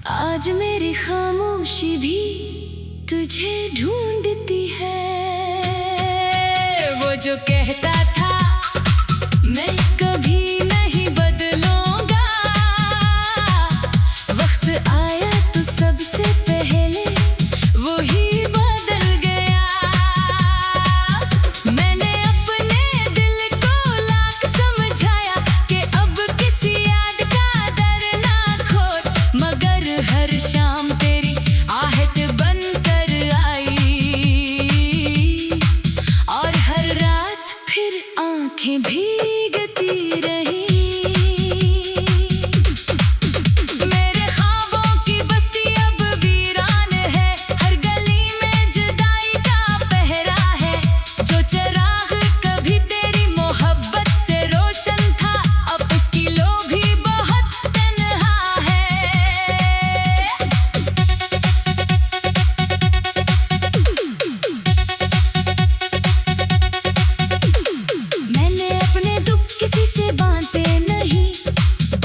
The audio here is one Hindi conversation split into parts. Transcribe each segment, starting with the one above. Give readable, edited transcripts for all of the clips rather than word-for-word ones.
आज मेरी खामोशी भी तुझे ढूंढती है। वो जो कहता था मैं कभी नहीं बदलूंगा, वक्त आया तो सबसे पहले वो ही बदल गया। मैंने अपने दिल को लाख समझाया कि अब किसी याद का दर ना खोल, मगर हर शाम तेरी आहट बनकर आई और हर रात फिर आंखें भीगती रही। मेरे ख्वाबों की बस्ती अब वीरान है, हर गली में जुदाई का पहरा है। जो चिराग कभी तेरी मोहब्बत से रोशन था, अब उसकी लो भी बहुत तन्हा है। मैंने अपने दुख किसी से बांटे नहीं,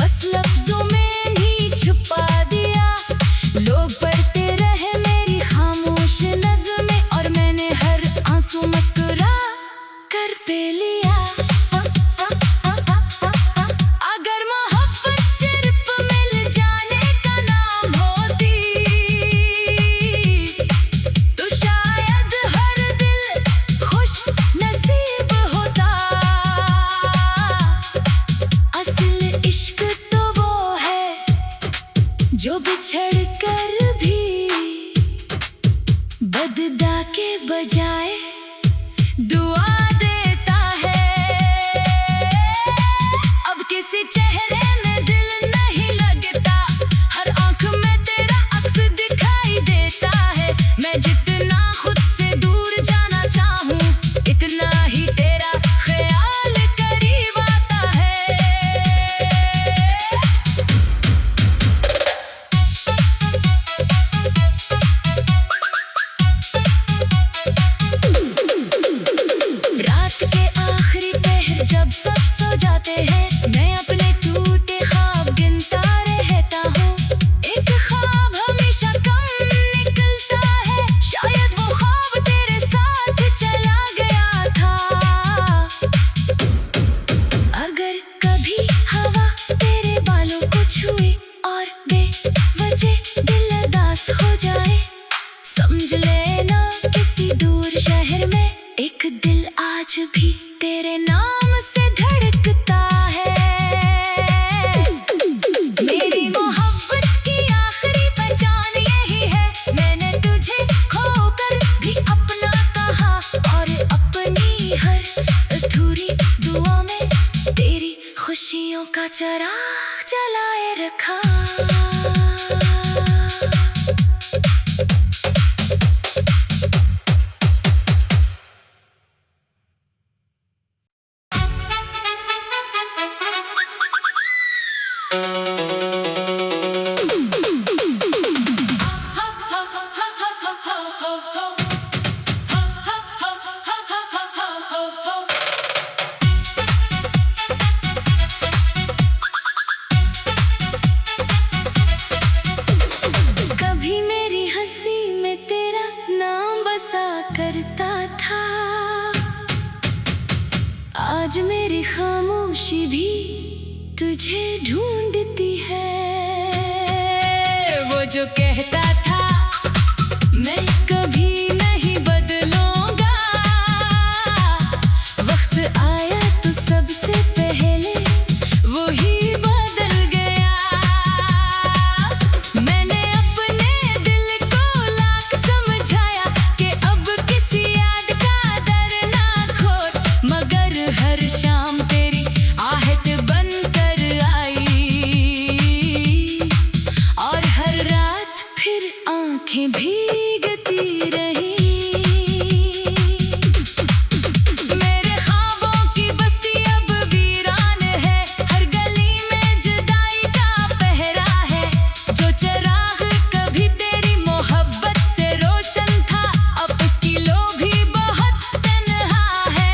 बस लफ्जों में ही छुपा दिया। लोग पढ़ते रहे मेरी खामोश नज़्में और मैंने हर आंसू मुस्कुरा कर पे लिया। अगर मोहब्बत सिर्फ मिल जाने का नाम होती, तो शायद हर दिल खुश नसीब होता। असल इश्क तो वो है जो बिछड़ कर भी बददा के बजाय दुआ देता है। अब किसी चेहरे में दिल नहीं लगता, हर आंख में तेरा अक्स दिखाई देता है। मैं जितना खुद से दूर जाना चाहूं, इतना ही तेरा ख्याल करीब आता है। रात के आखिरी पहर जब सब सो जाते हैं, मैं अपने टूटे ख्वाब गिनता रहता हूँ। एक ख्वाब हमेशा कम निकलता है, शायद वो ख्वाब तेरे साथ चला गया था। अगर कभी हवा तेरे बालों को छुए और बेवजह दिल उदास हो जाए, समझ लेना किसी दूर शहर में एक दिल आज भी तेरे नाम से धड़कता है। मेरी मोहब्बत की आखिरी पहचान यही है, मैंने तुझे खोकर भी अपना कहा और अपनी हर अधूरी दुआ में तेरी खुशियों का चिराग जलाए रखा। कभी मेरी हंसी में तेरा नाम बसा करता था, आज मेरी खामोशी भी तुझे ढूंढती है। वो जो कहता था मैं कभी नहीं बदलूंगा, वक्त आया तो सबसे पहले वो ही बदल गया। मैंने अपने दिल को लाख समझाया कि अब किसी याद का दर ना खोल, मगर हर शाम तेरी आहट बनकर आई और हर रात फिर आंखें भीगती रही। मेरे ख्वाबों की बस्ती अब वीरान है, हर गली में जुदाई का पहरा है। जो चिराग कभी तेरी मोहब्बत से रोशन था, अब उसकी लो भी बहुत तन्हा है।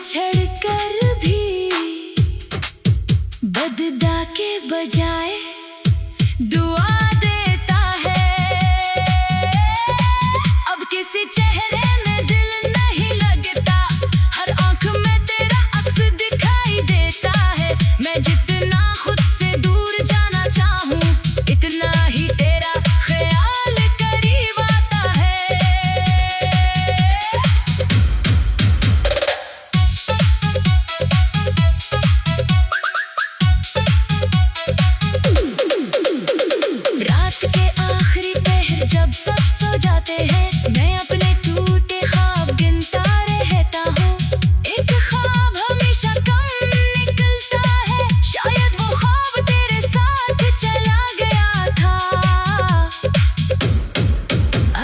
बिछड़ कर भी बददा के बजाय दुआ देता है। अब किसी चेहरे में दिल नहीं लगता, हर आंख में तेरा अक्स दिखाई देता है। मैं जितना खुद से दूर जाना चाहूं, इतना ही तेरा ख्याल करीब आता है। रात के आखिरी पहर जब सब सो जाते हैं, मैं अपने टूटे ख्वाब गिनता रहता हूँ। एक ख्वाब हमेशा कम निकलता है, शायद वो ख्वाब तेरे साथ चला गया था।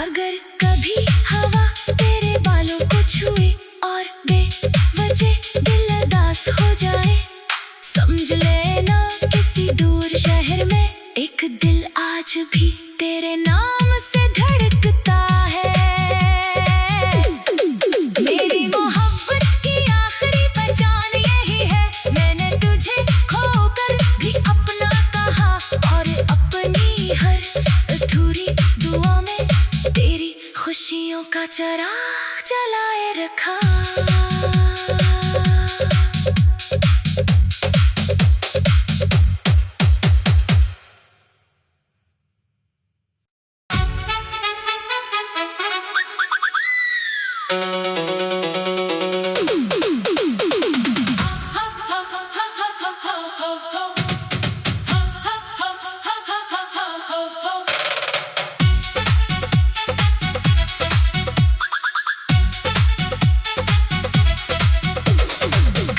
अगर कभी हवा तेरे बालों को छुए और बेवजह दिल उदास हो जाए, समझ लेना किसी दूर शहर में एक दिल आज भी तेरे नाम से धड़कता है। मेरी मोहब्बत की आखिरी पहचान यही है, मैंने तुझे खोकर भी अपना कहा और अपनी हर अधूरी दुआ में तेरी खुशियों का चिराग जलाए रखा।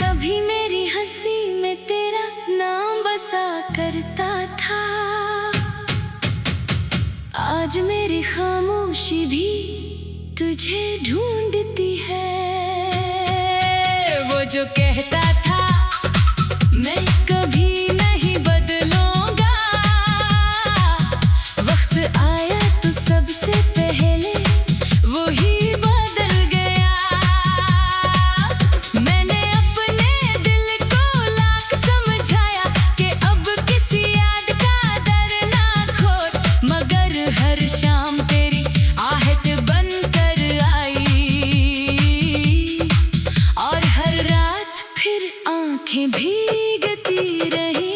कभी मेरी हंसी में तेरा नाम बसा करता था, आज मेरी खामोशी भी तुझे ढूंढती है। वो जो कहता था मैं कभी नहीं बदलूंगा, वक्त आया तो सबसे पहले वो ही बदल गया। मैंने अपने दिल को लाख समझाया कि अब किसी याद का दर ना खोल, मगर हर शाम तेरी आहट बनकर आई और हर रात फिर आंखें भीगती रही।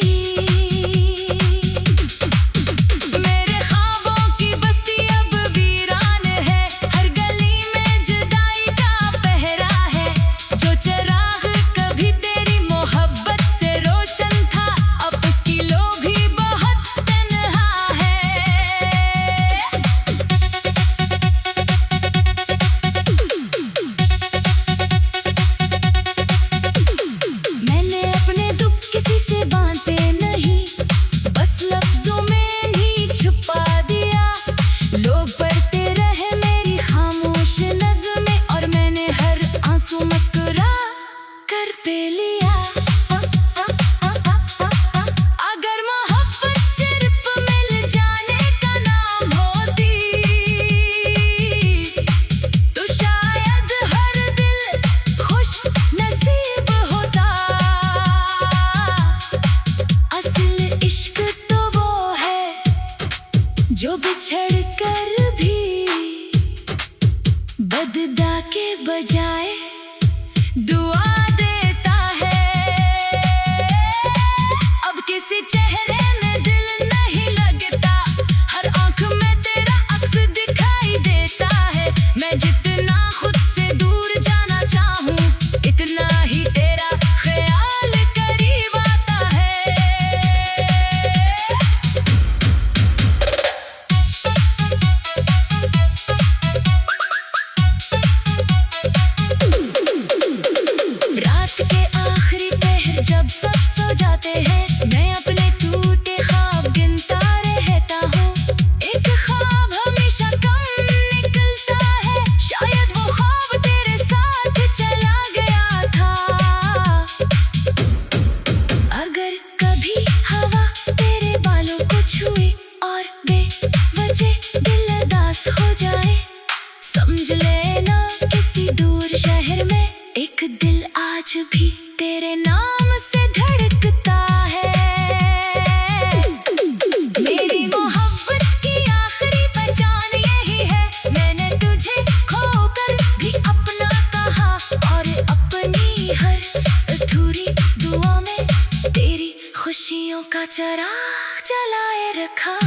मेरे ख्वाबों की बस्ती अब वीरान है, हर गली में जुदाई का पहरा है। जो चिराग कभी तेरी मोहब्बत से रोशन था, अब उसकी लो भी बहुत तन्हा है। मैंने अपने दुख किसी से बांटे नहीं, बस लफ्जों में ही छुपा दिया। लोग पढ़ते रहे मेरी खामोश नज़्में और मैंने हर आंसू मुस्कुरा कर पे लिया। अगर मोहब्बत सिर्फ मिल जाने का नाम होती, तो शायद हर दिल खुश नसीब होता। असल इश्क तो वो है जो बिछड़ कर भी बददा के बजाय दुआ देता है। अब किसी चेहरे में दिल नहीं लगता, हर आंख में तेरा अक्स दिखाई देता है। मैं जितना खुद से दूर जाना चाहूं, इतना ही तेरा ख्याल करीब आता है। चराग जलाए रखा।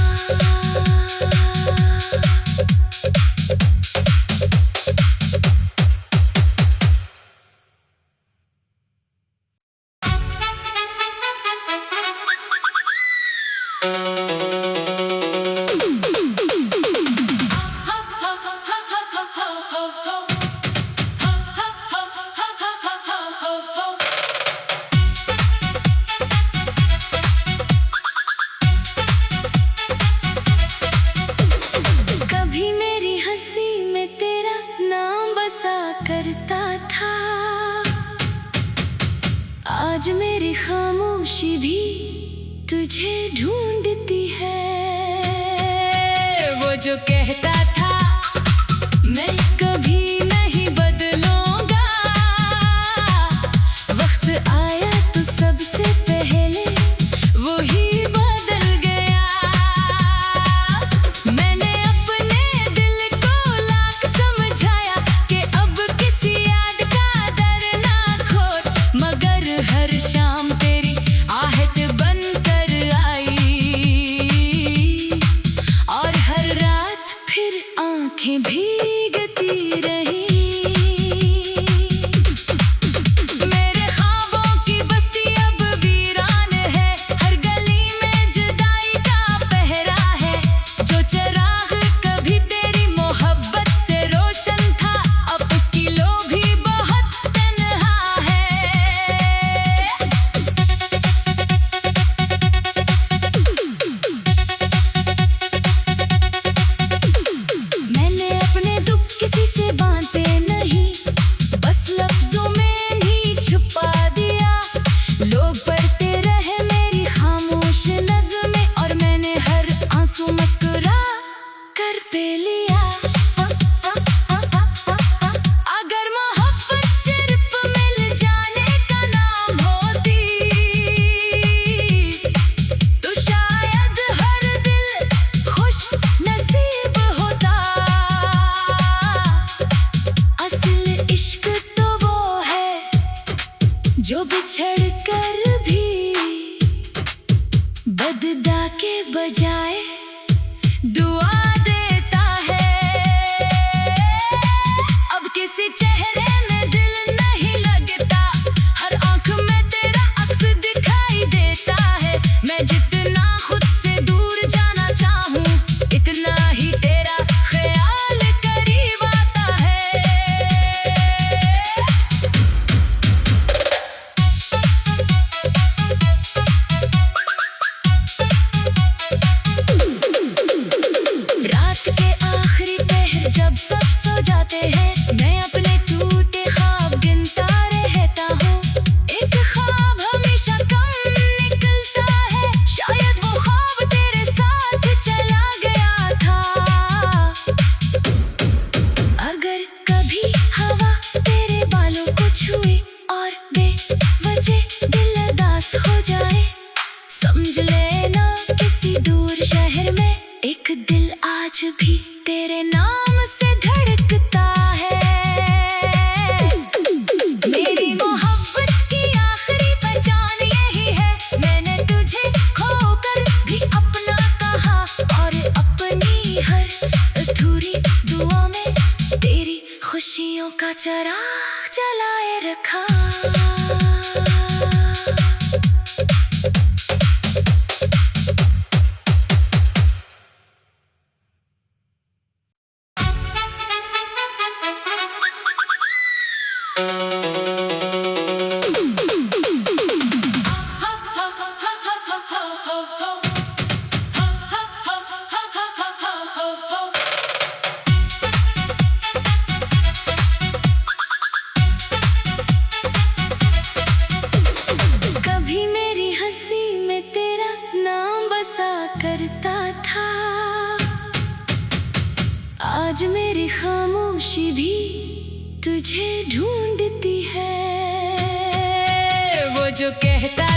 करता था आज मेरी खामोशी भी तुझे ढूंढती है। वो जो कहता था मैं कभी नहीं बदलूंगा, वक्त आया तो सबसे पहले वो ही बदल गया। मैंने अपने दिल को लाख समझाया कि अब किसी याद का डर ना खोट, मगर हर शाम तेरी आहट बनकर आई और हर रात फिर आंखें भीगती रही। मेरे ख्वाबों की बस्ती अब वीरान है, हर गली में जुदाई का पहरा है। जो चराग कभी तेरी मोहब्बत से रोशन था, अब उसकी लो भी बहुत तन्हा है। मैंने अपने दुख किसी से बांटे नहीं, बस लफ्जों में ही छुपा दिया। लोग पढ़ते रहे मेरी खामोश नज़्में और मैंने हर आंसू मुस्कुरा कर पे लिया। अगर मोहब्बत सिर्फ मिल जाने का नाम होती तो शायद हर दिल खुश नसीब होता। असल इश्क तो वो है जो बिछड़ कर भी बददा के बजाय दुआ देता है। अब किसी चेहरे में दिल नहीं लगता, हर आंख में तेरा अक्स दिखाई देता है। मैं जितना खुद से दूर जाना चाहूं, इतना ही तेरा ख्याल करीब आता है। रात के आखिरी पहर जब सब सो जाते हैं, मैं अपने टूटे ख्वाब गिनता रहता हूँ। एक ख्वाब हमेशा कम निकलता है, शायद वो ख्वाब तेरे साथ चला गया था। अगर कभी हवा तेरे बालों को छुए और बेवजह दिल उदास हो जाए, समझ लेना किसी दूर शहर में एक दिल आज भी तेरे नाम से धड़कता है। मेरी मोहब्बत की आखिरी पहचान यही है, मैंने तुझे खोकर भी अपना कहा और अपनी हर अधूरी दुआ में तेरी खुशियों का चराग जलाए रखा। कभी मेरी हंसी में तेरा नाम बसा करता था, आज मेरी खामोशी भी तुझे ढूंढती है। वो जो कहता